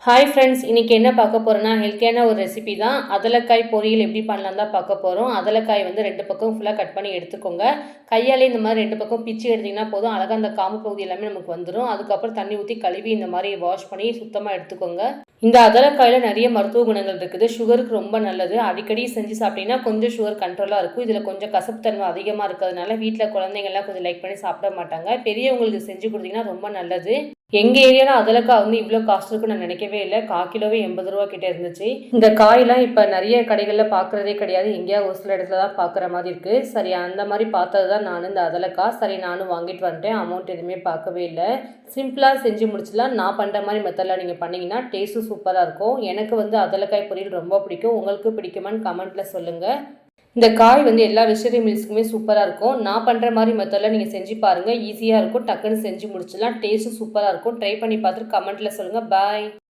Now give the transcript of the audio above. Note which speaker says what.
Speaker 1: Hi friends, இன்றைக்கி என்ன பார்க்க போகிறோன்னா ஹெல்த்தியான ஒரு ரெசிபி தான். அதலக்காய் பொரியல் எப்படி பண்ணலாம் தான் பார்க்க போகிறோம். அதலக்காய் வந்து 2 பக்கம் ஃபுல்லாக கட் பண்ணி எடுத்துக்கோங்க. கையாலே இந்த மாதிரி 2 பக்கம் பிச்சு எடுத்திங்கன்னா போதும், அழகாக அந்த காம்பு பகுதி எல்லாமே நமக்கு வந்துடும். அதுக்கப்புறம் தண்ணி ஊற்றி கழுவி இந்த மாதிரி வாஷ் பண்ணி சுத்தமாக எடுத்துக்கோங்க. இந்த அதலக்காயில் நிறைய மருத்துவ குணங்கள் இருக்குது. சுகருக்கு ரொம்ப நல்லது. அடிக்கடி செஞ்சு சாப்பிட்டீங்கன்னா கொஞ்சம் சுகர் கண்ட்ரோலாக இருக்கும். இதில் கொஞ்சம் கசப்புத்தன்மை அதிகமாக இருக்கிறதுனால வீட்டில் குழந்தைங்கள்லாம் கொஞ்சம் லைக் பண்ணி சாப்பிட மாட்டாங்க. பெரியவங்களுக்கு செஞ்சு கொடுத்தீங்கன்னா ரொம்ப நல்லது. எங்கள் ஏரியாவில் அதலக்காய் வந்து இவ்வளோ காஸ்ட் இருக்குன்னு நான் நினைக்கவே இல்லை. 1/4 கிலோவே 80 ரூபா கிட்டே இருந்துச்சு. இந்த காயெலாம் இப்போ நிறைய கடைகளில் பார்க்குறதே கிடையாது. எங்கேயாவது ஒரு சில இடத்துல தான் பார்க்குற மாதிரி இருக்குது. சரி, அந்த மாதிரி பார்த்தது தான் நான் இந்த அதலக்காய். சரி, நானும் வாங்கிட்டு வந்துட்டேன். அமௌண்ட் எதுவுமே பார்க்கவே இல்லை. சிம்பிளாக செஞ்சு முடிச்சிடலாம். நான் பண்ணுற மாதிரி மெத்தடில் நீங்கள் பண்ணிங்கன்னா டேஸ்ட்டும் சூப்பராக இருக்கும். எனக்கு வந்து அதலக்காய் பொரியல் ரொம்ப பிடிக்கும். உங்களுக்கு பிடிக்குமான்னு கமெண்ட்டில் சொல்லுங்கள். இந்த காய் வந்து எல்லா வெஜிடபிள் மீல்ஸுக்குமே சூப்பராக இருக்கும். நான் பண்ணுற மாதிரி மெத்தடில் நீங்கள் செஞ்சு பாருங்கள். ஈஸியாக இருக்கும். டக்குன்னு செஞ்சு முடிச்சிடலாம். டேஸ்ட்டும் சூப்பராக இருக்கும். ட்ரை பண்ணி பார்த்துட்டு கமெண்ட்டில் சொல்லுங்கள். பாய்.